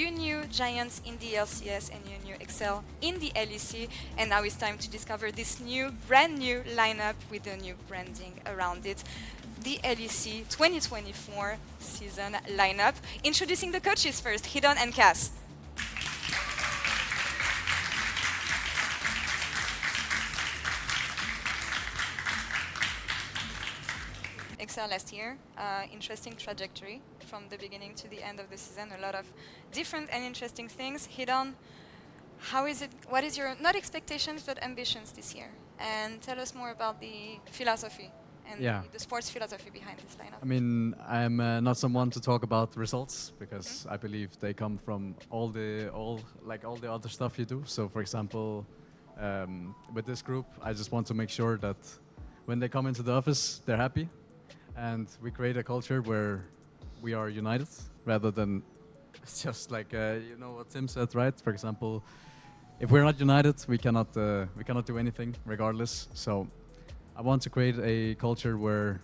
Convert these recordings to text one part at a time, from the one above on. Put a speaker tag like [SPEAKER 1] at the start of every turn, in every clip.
[SPEAKER 1] You knew Giants in the LCS and you knew Excel in the LEC, and now it's time to discover this brand new lineup with a new branding around it. The LEC 2024 season lineup. Introducing the coaches first, Hidon and Kaas. Excel last year, interesting trajectory from the beginning to the end of the season. A lot of different and interesting things. Hidon, how is it? What is your not expectations but ambitions this year? And tell us more about the philosophy and the sports philosophy behind this lineup.
[SPEAKER 2] I mean, I'm not someone to talk about results because I believe they come from all the other stuff you do. So, for example, with this group, I just want to make sure that when they come into the office, they're happy. And we create a culture where we are united rather than just like you know what Tim said, right? For example, if we're not united, we cannot do anything regardless. So I want to create a culture where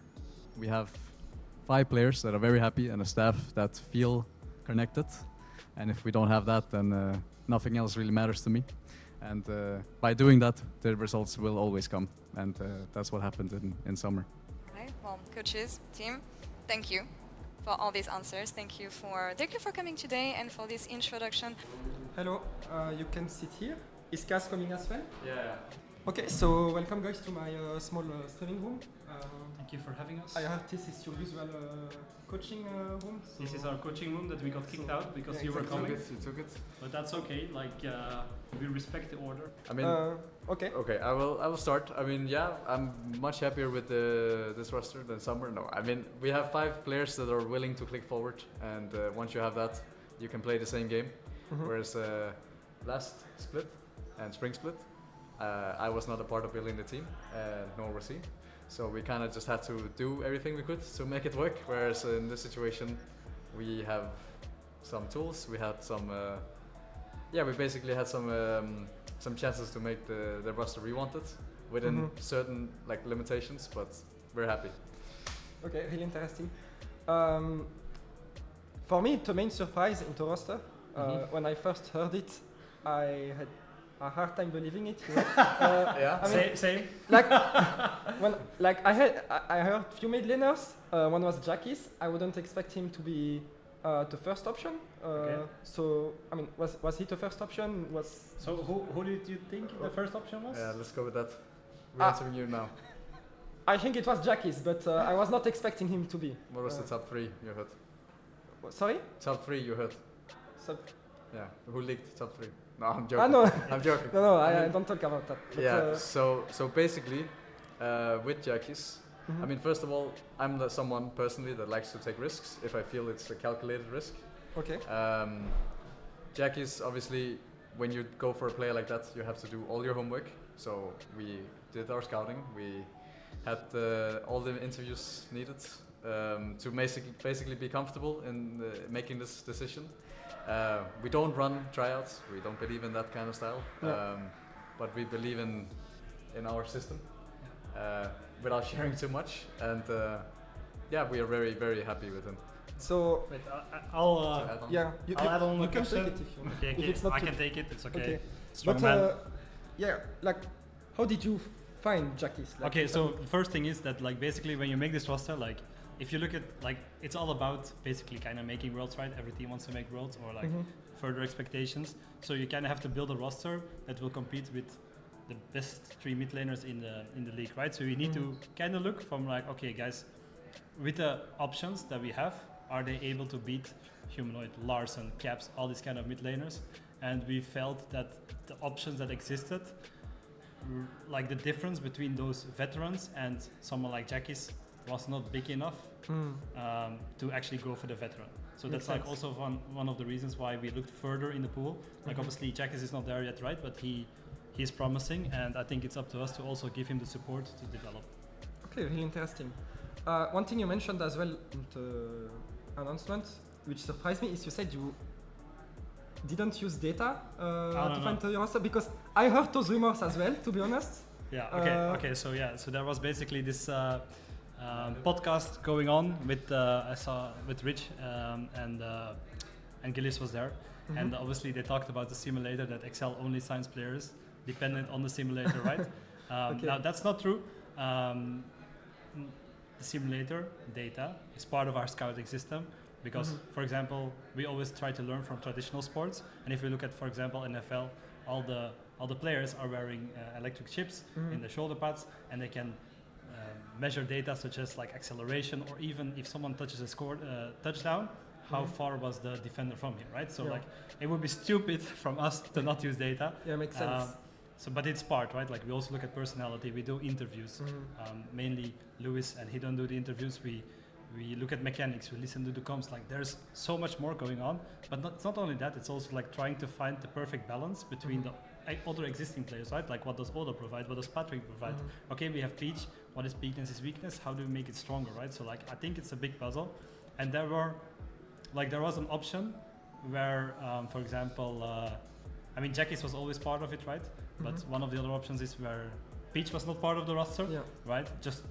[SPEAKER 2] we have 5 players that are very happy and a staff that feel connected. And if we don't have that, then nothing else really matters to me. And by doing that, the results will always come. And that's what happened in summer.
[SPEAKER 1] Well, coaches, team, thank you for all these answers. Thank you for coming today and for this introduction.
[SPEAKER 3] Hello, you can sit here. Is Kaas coming as well?
[SPEAKER 2] Yeah.
[SPEAKER 3] Okay, so welcome guys to my small streaming room.
[SPEAKER 4] Thank you for having us.
[SPEAKER 3] I heard this is your usual coaching room. So
[SPEAKER 4] This is our coaching room that we got kicked out because you were
[SPEAKER 3] exactly.
[SPEAKER 4] coming.
[SPEAKER 2] You took it.
[SPEAKER 4] But that's okay. Like we respect the order.
[SPEAKER 2] I mean,
[SPEAKER 3] okay.
[SPEAKER 2] okay, I will start. I mean, yeah, I'm much happier with this roster than summer. No, I mean, we have 5 players that are willing to click forward, and once you have that, you can play the same game. Whereas last split and spring split, I was not a part of building the team, nor was he. So we kind of just had to do everything we could to make it work. Whereas in this situation, we have some tools. We had some, we basically had some chances to make the roster we wanted within certain like limitations. But we're happy.
[SPEAKER 3] Okay, really interesting. For me, the main surprise in the roster, when I first heard it, I had a hard time believing it. You know?
[SPEAKER 2] Yeah.
[SPEAKER 3] I mean,
[SPEAKER 4] Same.
[SPEAKER 3] Like I heard few mid laners. One was Jackis. I wouldn't expect him to be the first option.
[SPEAKER 4] Okay.
[SPEAKER 3] So I mean, was he the first option?
[SPEAKER 4] So who did you think the first option was?
[SPEAKER 2] Yeah, let's go with that. We're answering you now.
[SPEAKER 3] I think it was Jackis, but I was not expecting him to be.
[SPEAKER 2] What was the top 3 you heard?
[SPEAKER 3] Sorry?
[SPEAKER 2] Top 3 you heard? Yeah. Who leaked top 3? No, I'm joking.
[SPEAKER 3] No.
[SPEAKER 2] I'm joking.
[SPEAKER 3] No, I don't talk about that. But,
[SPEAKER 2] Yeah. So basically, with Jackies, I mean, first of all, I'm someone personally that likes to take risks if I feel it's a calculated risk.
[SPEAKER 3] Okay.
[SPEAKER 2] Jackies, obviously, when you go for a player like that, you have to do all your homework. So we did our scouting. We had all the interviews needed to basically be comfortable in making this decision. We don't run tryouts. We don't believe in that kind of style. But we believe in our system without sharing too much. And we are very, very happy with him.
[SPEAKER 3] So
[SPEAKER 4] Wait, I'll add on
[SPEAKER 3] you
[SPEAKER 4] a
[SPEAKER 3] can
[SPEAKER 4] question.
[SPEAKER 3] take it if you want.
[SPEAKER 4] Okay,
[SPEAKER 3] If it's not
[SPEAKER 4] I
[SPEAKER 3] too-
[SPEAKER 4] can take it. It's okay.
[SPEAKER 3] Okay.
[SPEAKER 4] Strong
[SPEAKER 3] But
[SPEAKER 4] man.
[SPEAKER 3] like, how did you find Jackis? Like,
[SPEAKER 4] Okay, so the first thing is that like basically when you make this roster, like if you look at like it's all about basically kind of making worlds, right? Every team wants to make worlds or like further expectations. So you kind of have to build a roster that will compete with the best 3 mid laners in the league, right? So you need to kind of look from like, okay, guys, with the options that we have, are they able to beat Humanoid, Larsen, Caps, all these kind of mid laners? And we felt that the options that existed, like the difference between those veterans and someone like Jackis was not big enough to actually go for the veteran. So that's like also one of the reasons why we looked further in the pool. Like obviously Jackis is not there yet, right? But he's promising, and I think it's up to us to also give him the support to develop.
[SPEAKER 3] Okay, really interesting. One thing you mentioned as well in the announcement, which surprised me, is you said you didn't use data to find the roster, because I heard those rumors as well, to be honest.
[SPEAKER 4] Yeah. Okay. So there was basically this podcast going on with I saw with Rich and Gillis was there, and obviously they talked about the simulator that Excel only signs players dependent on the simulator, right? Now that's not true. The simulator data is part of our scouting system because, for example, we always try to learn from traditional sports. And if we look at, for example, NFL, all the players are wearing electric chips in the shoulder pads, and they can measure data such as like acceleration, or even if someone touches a touchdown, how far was the defender from him, right? So like it would be stupid from us to not use data.
[SPEAKER 3] Yeah, makes sense.
[SPEAKER 4] So, but it's part, right? Like we also look at personality. We do interviews. Mainly Lewis and Hidon do the interviews. We look at mechanics. We listen to the comms. Like there's so much more going on. But it's not only that. It's also like trying to find the perfect balance between the other existing players, right? Like what does Odo provide? What does Patrick provide? Okay, we have Peach. What is weakness is weakness? How do we make it stronger, right? So like I think it's a big puzzle. And there was an option where, for example, I mean, Jackies was always part of it, right? But one of the other options is where Peach was not part of the roster, right? Just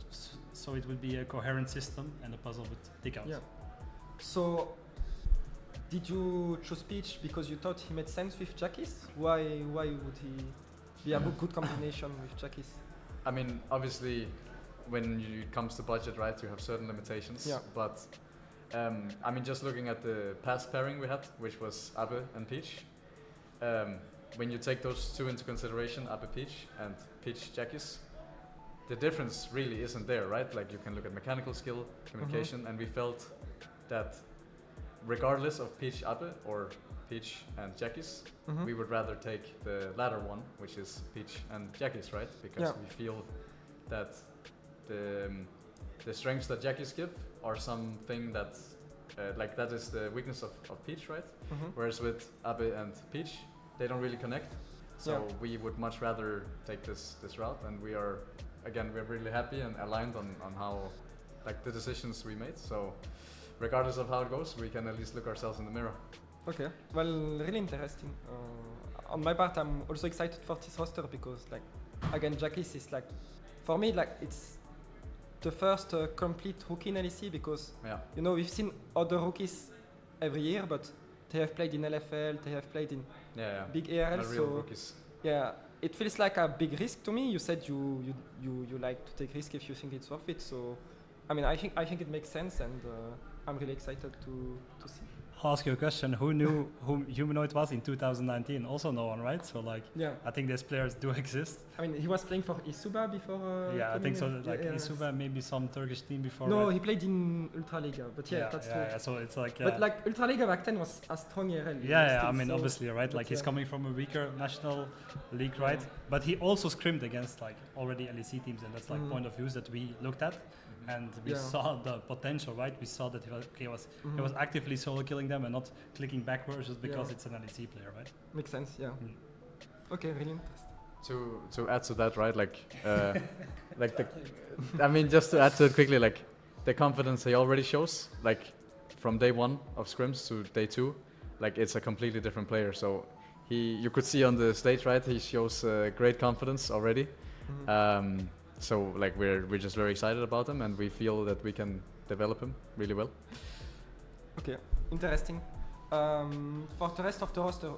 [SPEAKER 4] so it would be a coherent system and a puzzle with tick outs.
[SPEAKER 3] Yeah. So, did you choose Peach because you thought he made sense with Jackies? Why would he be a good combination with Jackies?
[SPEAKER 2] I mean, obviously, when it comes to budget, right, you have certain limitations.
[SPEAKER 3] Yeah.
[SPEAKER 2] But I mean, just looking at the past pairing we had, which was Abe and Peach. When you take those two into consideration, Abe Peach and Peach Jackies, the difference really isn't there, right? Like you can look at mechanical skill, communication, and we felt that regardless of Peach Abe or Peach and Jackies, we would rather take the latter one, which is Peach and Jackies, right? Because we feel that the strengths that Jackies give are something that like that is the weakness of Peach, right? Whereas with Abe and Peach, they don't really connect. So we would much rather take this route, and we're really happy and aligned on how like the decisions we made. So regardless of how it goes, we can at least look ourselves in the mirror.
[SPEAKER 3] Okay, well, really interesting. On my part, I'm also excited for this roster because, like, again, Jackies is like, for me, like it's the first complete rookie in LEC because you know we've seen other rookies every year, but they have played in LFL, they have played in big ARL,
[SPEAKER 2] real
[SPEAKER 3] so
[SPEAKER 2] rookies.
[SPEAKER 3] Yeah, it feels like a big risk to me. You said you like to take risk if you think it's worth it. So, I mean, I think it makes sense, and I'm really excited to see.
[SPEAKER 4] I'll ask you a question. Who knew who Humanoid was in 2019? Also no one, right? So like, I think these players do exist.
[SPEAKER 3] I mean, he was playing for Isuba before.
[SPEAKER 4] I think so. Like Isuba, maybe some Turkish team before.
[SPEAKER 3] No,
[SPEAKER 4] right?
[SPEAKER 3] he played in Ultraliga, but that's true.
[SPEAKER 4] Yeah, so it's like.
[SPEAKER 3] But like Ultraliga back then was a strong ARL.
[SPEAKER 4] I mean, obviously, right? Like he's coming from a weaker national league, right? But he also scrimmed against like already LEC teams, and that's like point of views that we looked at. And we saw the potential, right? We saw that he was actively solo killing them and not clicking backwards just because it's an LEC player, right?
[SPEAKER 3] Makes sense, yeah. Okay, really interesting.
[SPEAKER 2] To add to that, right? Like, I mean, just to add to it quickly, like the confidence he already shows, like from day one of scrims to day 2, like it's a completely different player. So you could see on the stage, right? He shows great confidence already. So like we're just very excited about him, and we feel that we can develop him really well.
[SPEAKER 3] Okay, interesting. For the rest of the roster,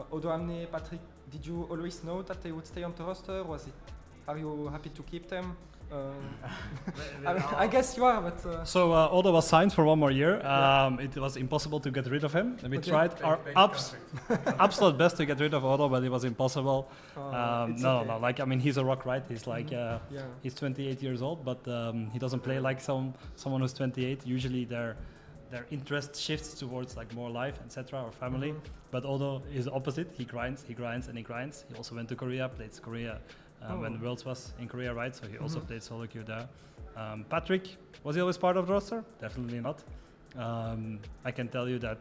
[SPEAKER 3] Odo, Amne, Patrick, did you always know that they would stay on the roster? Are you happy to keep them? I guess you are, but...
[SPEAKER 4] So Odo was signed for 1 more year. It was impossible to get rid of him. We tried our absolute best to get rid of Odo, but it was impossible. No. Like, I mean, he's a rock, right? He's like, he's 28 years old, but he doesn't play like someone who's 28. Usually their interest shifts towards like more life, etc., or family. But Odo is the opposite. He grinds. He also went to Korea, played Korea. When Worlds was in Korea, right? So he also played solo queue there. Patrick, was he always part of the roster? Definitely not. I can tell you that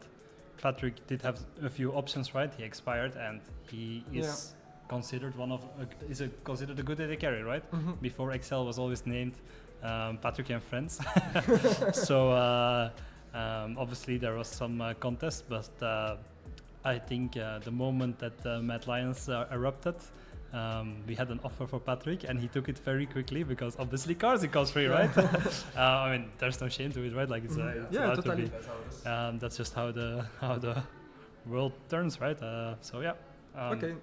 [SPEAKER 4] Patrick did have a few options, right? He expired, and he is considered considered a good AD carry, right? Before Excel was always named Patrick and Friends. So obviously there was some contest, but I think the moment that Mad Lions erupted, we had an offer for Patrick, and he took it very quickly because obviously Kaas comes free, right? I mean, there's no shame to it, right? Like it's allowed
[SPEAKER 3] totally.
[SPEAKER 4] to be. That's just how the world turns, right? So yeah.
[SPEAKER 3] Okay,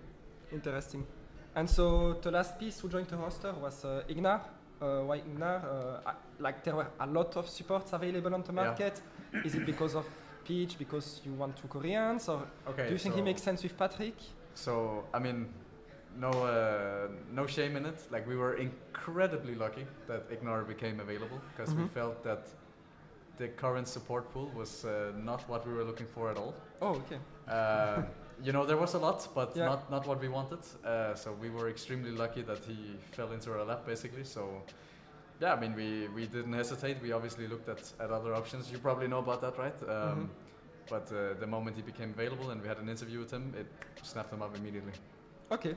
[SPEAKER 3] interesting. And so the last piece who joined the roster was Ignar. Why Ignar? Like there were a lot of supports available on the
[SPEAKER 2] Yeah.
[SPEAKER 3] market. Is it because of Peach, because you want two Koreans, or
[SPEAKER 2] Okay.
[SPEAKER 3] do you think he makes sense with Patrick?
[SPEAKER 2] So I mean, no shame in it. Like we were incredibly lucky that Ignar became available because we felt that the current support pool was not what we were looking for at all.
[SPEAKER 3] Oh, okay.
[SPEAKER 2] You know, there was a lot, but
[SPEAKER 3] Yeah.
[SPEAKER 2] not what we wanted. So we were extremely lucky that he fell into our lap, basically. So yeah, I mean, we didn't hesitate. We obviously looked at other options. You probably know about that, right? But the moment he became available and we had an interview with him, it snapped him up immediately.
[SPEAKER 3] Okay,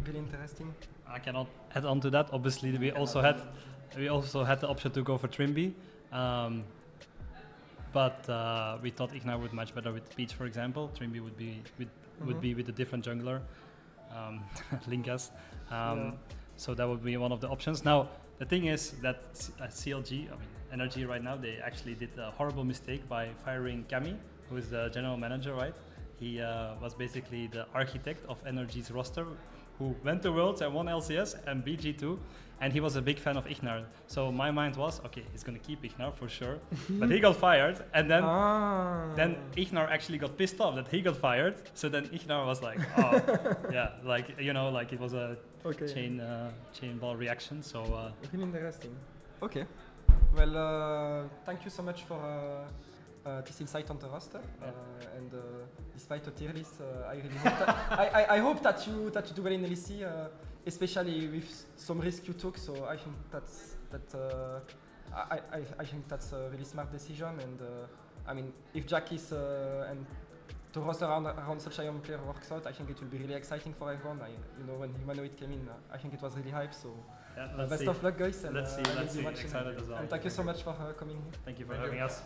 [SPEAKER 3] really interesting.
[SPEAKER 4] I cannot add on to that. Obviously, we also had the option to go for Trimby, but we thought Ignar would match better with Peach, for example. Trimby would be with a different jungler, Linkas. So that would be one of the options. Now the thing is that CLG, I mean Energy right now, they actually did a horrible mistake by firing Cammy, who is the general manager, right? He was basically the architect of Energy's roster, who went to Worlds and won LCS and BG2, and he was a big fan of Ignar. So my mind was, okay, he's gonna keep Ignar for sure, but he got fired, and then Ignar actually got pissed off that he got fired. So then Ignar was like, oh, yeah, like you know, like it was a chain ball reaction. So
[SPEAKER 3] really interesting. Okay, well, thank you so much for this insight on the roster, and despite the tier list, I really hope that I hope that you do well in LEC, especially with some risk you took. So I think I think that's a really smart decision. And I mean, if Jack is and the roster around such a young player works out, I think it will be really exciting for everyone. When Humanoid came in, I think it was really hype. So best of luck, guys. And
[SPEAKER 4] let's see. Excited as well.
[SPEAKER 3] And thank you so much for coming here.
[SPEAKER 4] Thank you for having us.